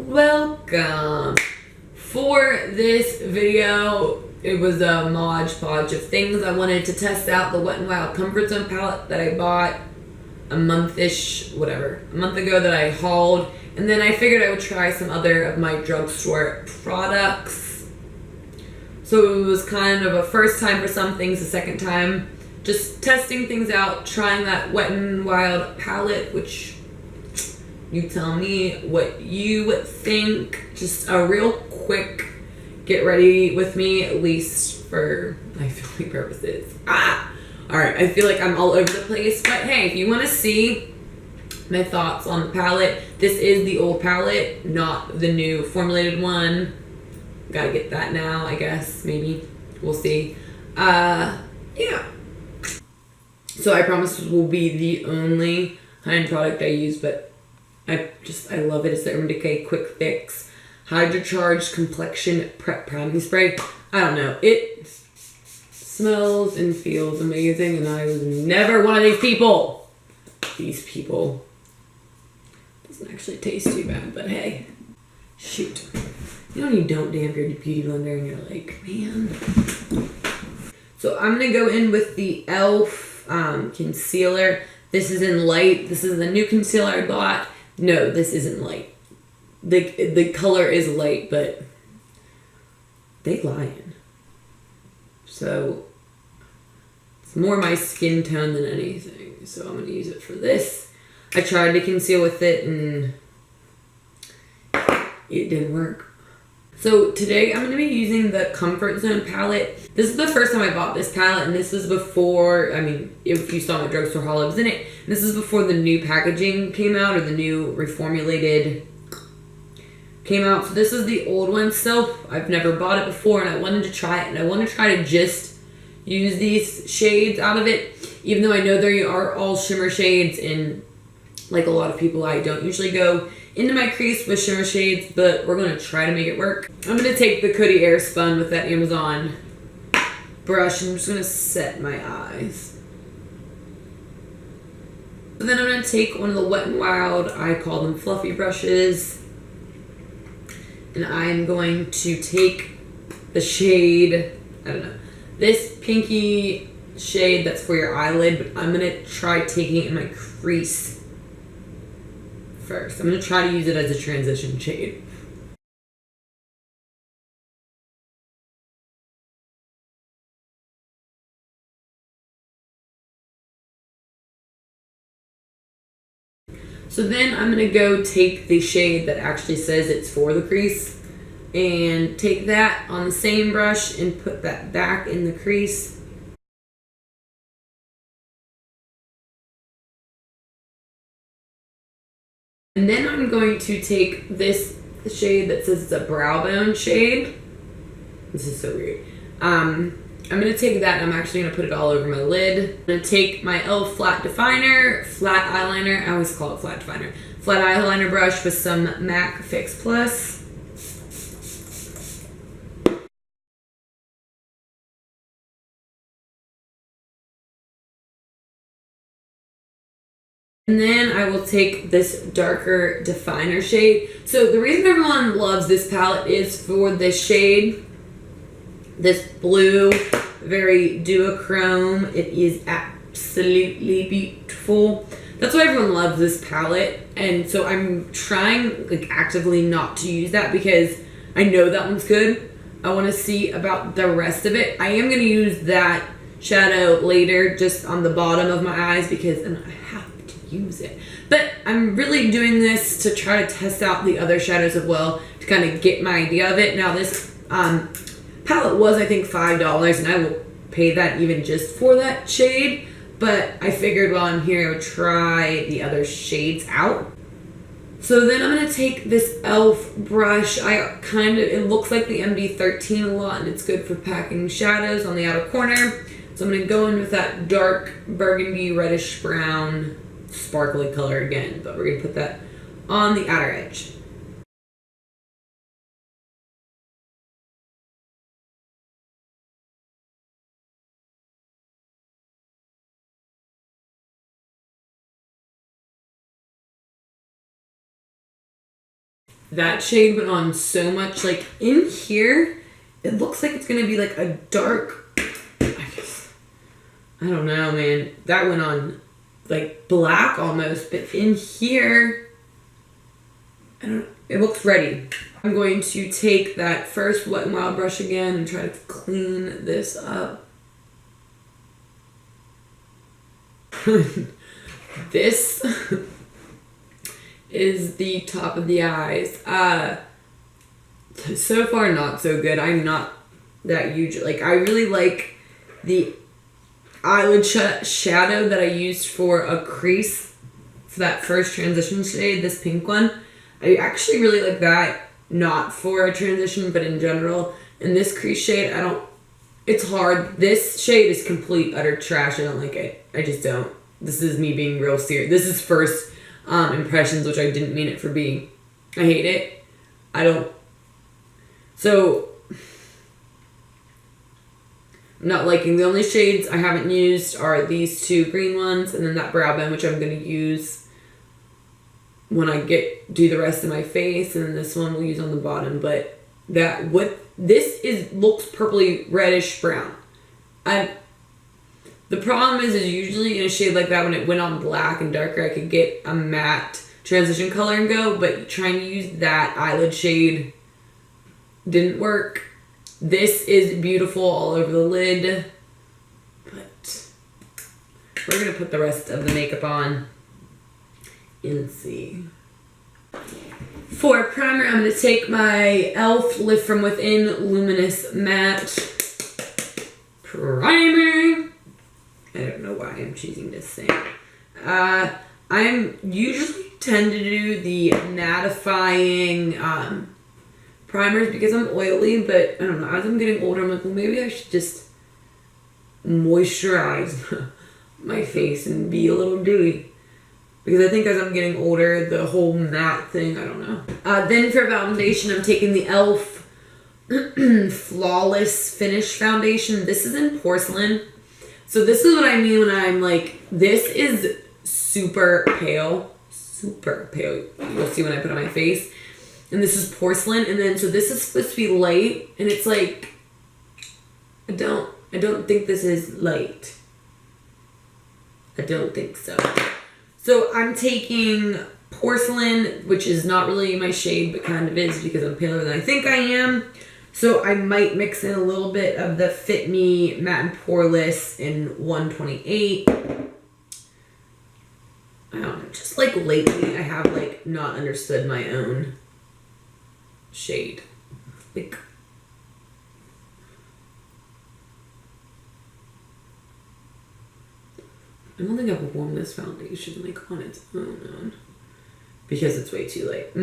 Welcome. For this video, it was a Mod Podge of things I wanted to test out. The Wet n Wild Comfort Zone palette that I bought a month ago that I hauled. And then I figured I would try some other of my drugstore products. So it was kind of a first time for some things, a second time just testing things out, trying that Wet n Wild palette, which you tell me what you think. Just a real quick get ready with me, at least for my filming purposes. Alright, I feel like I'm all over the place, but hey, if you want to see my thoughts on the palette, this is the old palette, not the new formulated one. Gotta get that now, I guess, maybe. We'll see. Yeah. So I promise this will be the only high-end product I use, but I love it. It's the Urban Decay Quick Fix Hydro Charged Complexion Prep Priming Spray. I don't know. It smells and feels amazing, and I was never one of these people. These people. Doesn't actually taste too bad, but hey. Shoot. You know when you don't damp your beauty blender and you're like, man. So I'm going to go in with the e.l.f. concealer. This is in light. This is the new concealer I bought. No, this isn't light. The color is light, but they lying. So it's more my skin tone than anything. So I'm going to use it for this. I tried to conceal with it and it didn't work. So today I'm going to be using the Comfort Zone palette. This is the first time I bought this palette, and this was before, I mean, if you saw my drugstore haul, I was in it. And this is before the new packaging came out, or the new reformulated came out. So this is the old one still. I've never bought it before, and I wanted to try it. And I want to try to just use these shades out of it, even though I know they are all shimmer shades, and like a lot of people, I don't usually go into my crease with shimmer shades, but we're going to try to make it work. I'm going to take the Coty Air Spun with that Amazon brush, and I'm just going to set my eyes. And then I'm going to take one of the Wet n Wild, I call them fluffy brushes, and I'm going to take the shade, I don't know, this pinky shade that's for your eyelid, but I'm going to try taking it in my crease first. I'm going to try to use it as a transition shade. So then I'm going to go take the shade that actually says it's for the crease and take that on the same brush and put that back in the crease. And then I'm going to take this shade that says it's a brow bone shade. This is so weird. I'm going to take that and I'm actually going to put it all over my lid. I'm going to take my e.l.f. flat eyeliner, I always call it flat definer, flat eyeliner brush with some MAC Fix Plus. And then I will take this darker definer shade. So the reason everyone loves this palette is for this shade, this blue, very duochrome. It is absolutely beautiful. That's why everyone loves this palette. And so I'm trying like actively not to use that because I know that one's good. I want to see about the rest of it. I am going to use that shadow later just on the bottom of my eyes because I have use it, but I'm really doing this to try to test out the other shadows as well to kind of get my idea of it. Now this palette was I think $5, and I will pay that even just for that shade, but I figured while I'm here I would try the other shades out. So then I'm going to take this e.l.f. brush. It looks like the MD13 a lot, and it's good for packing shadows on the outer corner. So I'm going to go in with that dark burgundy reddish brown sparkly color again, but we're going to put that on the outer edge. that shade went on so much. Like in here, it looks like it's gonna be like a dark, I don't know, man. That went on like black almost, but in here, I don't know, it looks ready. I'm going to take that first Wet n Wild brush again and try to clean this up. This is the top of the eyes. So far not so good. I'm not that huge. Like, I really like the eyelid shadow that I used for a crease for that first transition shade, this pink one. I actually really like that, not for a transition, but in general. And this crease shade, it's hard. This shade is complete, utter trash. I don't like it. I just don't. This is me being real serious. This is first impressions, which I didn't mean it for being. I hate it. I don't. So, I'm not liking. The only shades I haven't used are these two green ones and then that brow bone, which I'm going to use when I do the rest of my face, and then this one we'll use on the bottom. But this looks purpley reddish brown. The problem is usually in a shade like that, when it went on black and darker, I could get a matte transition color and go, but trying to use that eyelid shade didn't work. This is beautiful all over the lid, but we're going to put the rest of the makeup on and see. For primer, I'm going to take my e.l.f. Lift From Within Luminous Matte Primer. I don't know why I'm choosing this thing. I'm usually tend to do the mattifying primers because I'm oily, but I don't know, as I'm getting older, I'm like, well, maybe I should just moisturize my face and be a little dewy. Because I think as I'm getting older, the whole matte thing, I don't know. Then for foundation, I'm taking the e.l.f. Flawless Finish Foundation. This is in porcelain. So this is what I mean when I'm like, this is super pale. Super pale. You'll see when I put it on my face. And this is porcelain. And then, so this is supposed to be light. And it's like, I don't think this is light. I don't think so. So I'm taking porcelain, which is not really my shade, but kind of is because I'm paler than I think I am. So I might mix in a little bit of the Fit Me Matte and Poreless in 128. I don't know, just like lately I have like not understood my own shade. Like, I don't think I've worn this foundation like on its own because it's way too light.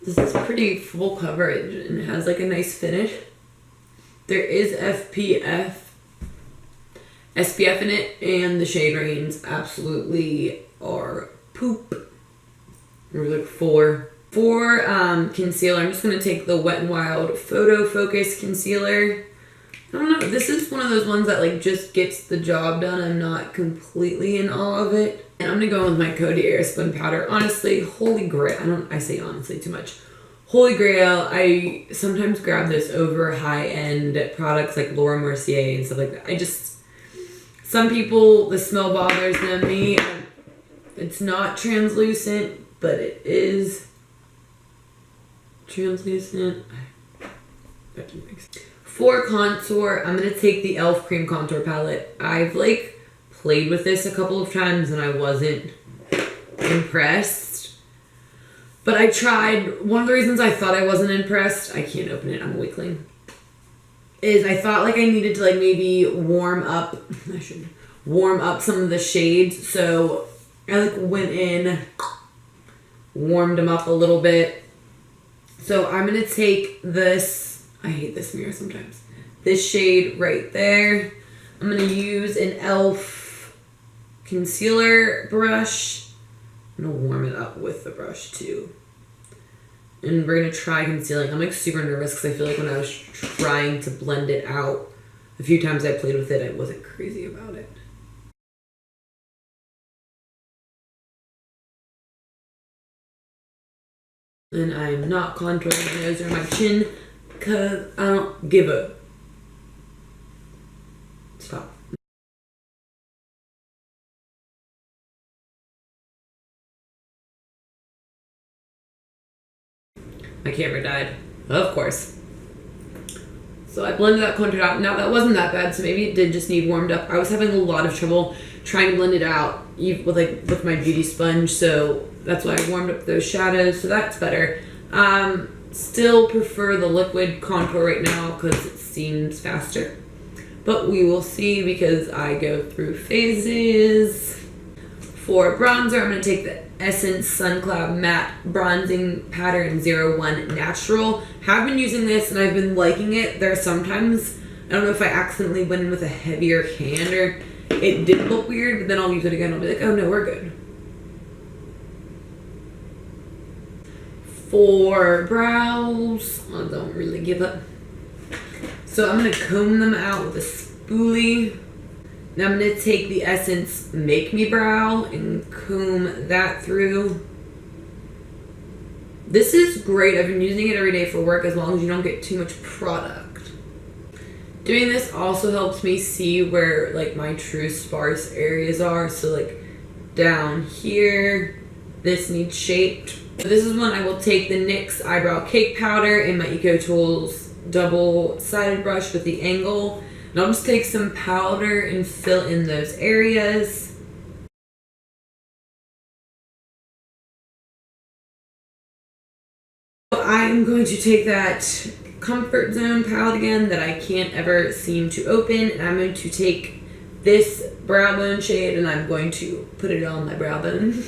This is pretty full coverage and has like a nice finish. There is SPF in it, and the shade range absolutely are poop. There's like four. For concealer, I'm just going to take the Wet n Wild Photo Focus Concealer. I don't know, this is one of those ones that like just gets the job done. I'm not completely in awe of it. And I'm going to go with my Coty Airspun powder. Honestly, holy grail. I say honestly too much. Holy grail. I sometimes grab this over high-end products like Laura Mercier and stuff like that. Some people, the smell bothers them. Me, it's not translucent, but it is translucent. That didn't make sense. For contour, I'm going to take the e.l.f. Cream Contour Palette. I've like played with this a couple of times and I wasn't impressed. But I tried. One of the reasons I thought I wasn't impressed, I can't open it, I'm a weakling, is I thought like I needed to like maybe warm up some of the shades. So I like went in, warmed them up a little bit. So I'm going to take this, I hate this mirror sometimes, this shade right there. I'm going to use an e.l.f. concealer brush. I'm going to warm it up with the brush too. And we're going to try concealing. I'm like super nervous because I feel like when I was trying to blend it out, a few times I played with it, I wasn't crazy about it. And I'm not contouring my nose or my chin because I don't give a... Stop. My camera died. Of course. So I blended that contour out. Now that wasn't that bad, so maybe it did just need warmed up. I was having a lot of trouble trying to blend it out with my beauty sponge, so that's why I warmed up those shadows, so that's better. Still prefer the liquid contour right now because it seems faster. But we will see because I go through phases. For bronzer, I'm going to take the Essence Sun Cloud Matte Bronzing Pattern 01 Natural. Have been using this and I've been liking it. There are sometimes, I don't know if I accidentally went in with a heavier hand or it did look weird, but then I'll use it again and I'll be like, oh no, we're good. For brows, I don't really give up. So I'm going to comb them out with a spoolie. Now I'm going to take the Essence Make Me Brow and comb that through. This is great. I've been using it every day for work as long as you don't get too much product. Doing this also helps me see where like my true sparse areas are. So like down here, this needs shaped. So this is when I will take the NYX Eyebrow Cake Powder in my Eco Tools double-sided brush with the angle. And I'll just take some powder and fill in those areas. I'm going to take that Comfort Zone palette again that I can't ever seem to open, and I'm going to take this brow bone shade and I'm going to put it on my brow bone.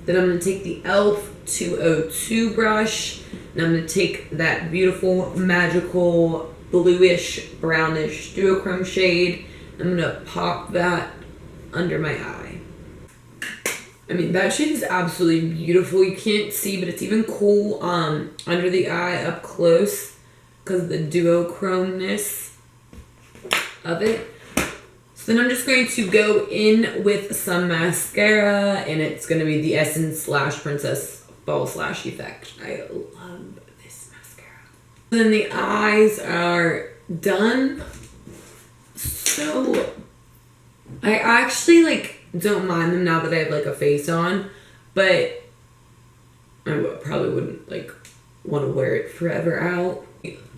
Then I'm going to take the e.l.f. 202 brush and I'm going to take that beautiful magical bluish brownish duochrome shade. I'm going to pop that under my eye. I mean, that shade is absolutely beautiful. You can't see, but it's even cool under the eye up close because of the duochromeness of it. So then I'm just going to go in with some mascara, and it's going to be the Essence / Princess Ball / Effect. I love this mascara. Then the eyes are done. So I actually don't mind them now that I have a face on, but I probably wouldn't want to wear it forever out.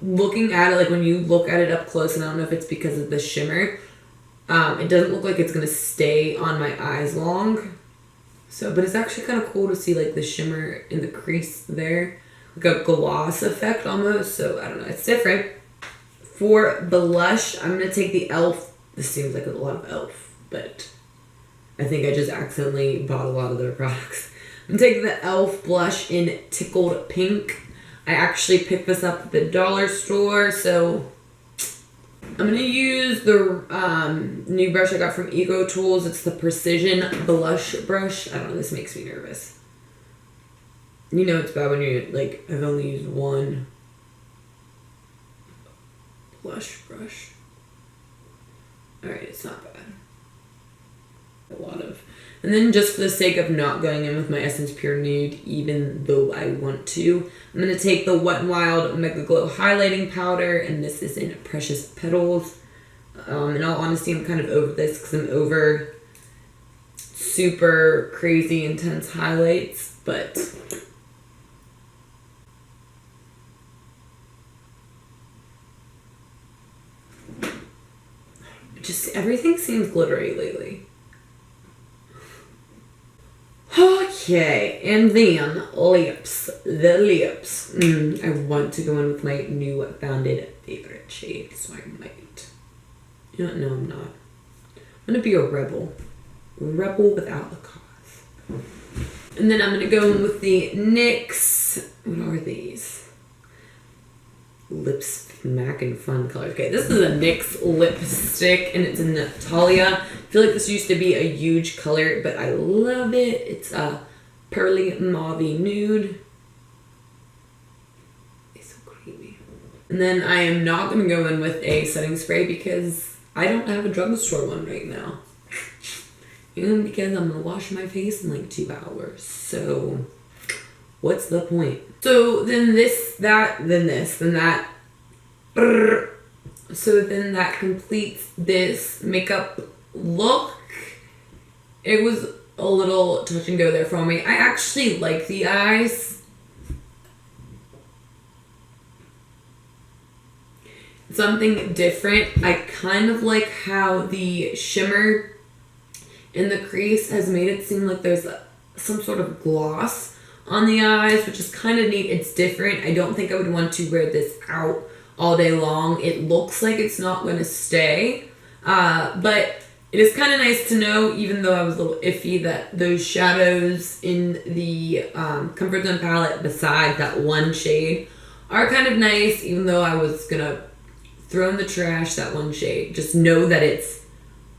Looking at it, when you look at it up close, and I don't know if it's because of the shimmer, it doesn't look like it's gonna stay on my eyes long. So, but it's actually kind of cool to see the shimmer in the crease there, like a gloss effect almost. So I don't know, it's different. For blush, I'm gonna take the e.l.f. This seems like a lot of e.l.f., but I think I just accidentally bought a lot of their products. I'm taking the e.l.f. blush in Tickled Pink. I actually picked this up at the dollar store, so I'm going to use the new brush I got from Eco Tools. It's the Precision Blush Brush. I don't know, this makes me nervous. You know it's bad when you're I've only used one blush brush. Alright, it's not bad. And then just for the sake of not going in with my Essence Pure Nude, even though I want to, I'm going to take the Wet n Wild Mega Glow Highlighting Powder, and this is in Precious Petals. In all honesty, I'm kind of over this because I'm over super crazy intense highlights, but just everything seems glittery lately. Okay, and then lips. The lips. I want to go in with my new founded favorite shade, so I might. You know, no, I'm not. I'm gonna be a rebel. Rebel without a cause. And then I'm gonna go in with the NYX. What are these? Lips Mac and Fun colors. Okay, this is a NYX lipstick and it's in Natalia. I feel like this used to be a huge color, but I love it. It's a pearly mauve nude. And then I am not going to go in with a setting spray because I don't have a drugstore one right now. And because I'm going to wash my face in like 2 hours. So what's the point? So then this, that, then this, then that. So then that completes this makeup look. It was a little touch and go there for me. I actually like the eyes. Something different. I kind of like how the shimmer in the crease has made it seem like there's some sort of gloss on the eyes, which is kind of neat. It's different. I don't think I would want to wear this out all day long. It looks like it's not going to stay, but it is kind of nice to know, even though I was a little iffy, that those shadows in the Comfort Zone palette beside that one shade are kind of nice, even though I was going to throw in the trash that one shade. Just know that it's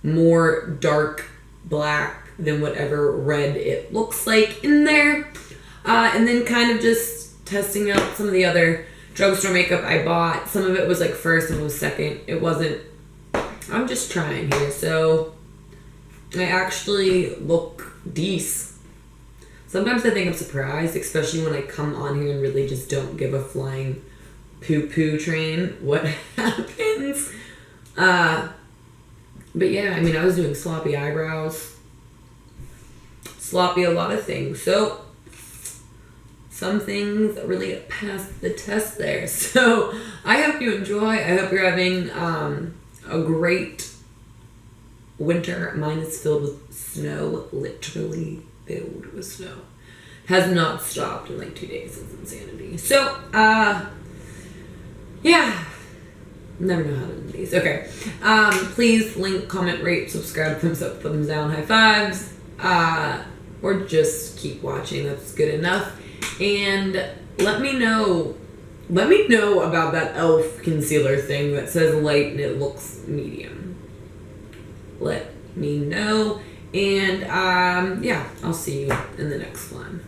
more dark black than whatever red it looks like in there. And then kind of just testing out some of the other drugstore makeup I bought. Some of it was like first and was second. It wasn't, I'm just trying here. So I actually look decent. Sometimes I think I'm surprised, especially when I come on here and really just don't give a flying poo-poo train what happens. But yeah, I mean, I was doing sloppy eyebrows. Sloppy a lot of things. So some things really passed the test there. So I hope you enjoy. I hope you're having a great winter. Mine is filled with snow, literally filled with snow. Has not stopped in like 2 days. It's insanity. So, yeah. Never know how to do these. Okay. Please link, comment, rate, subscribe, thumbs up, thumbs down, high fives. Or just keep watching. That's good enough. And let me know about that e.l.f. concealer thing that says light and it looks medium. Let me know. And yeah, I'll see you in the next one.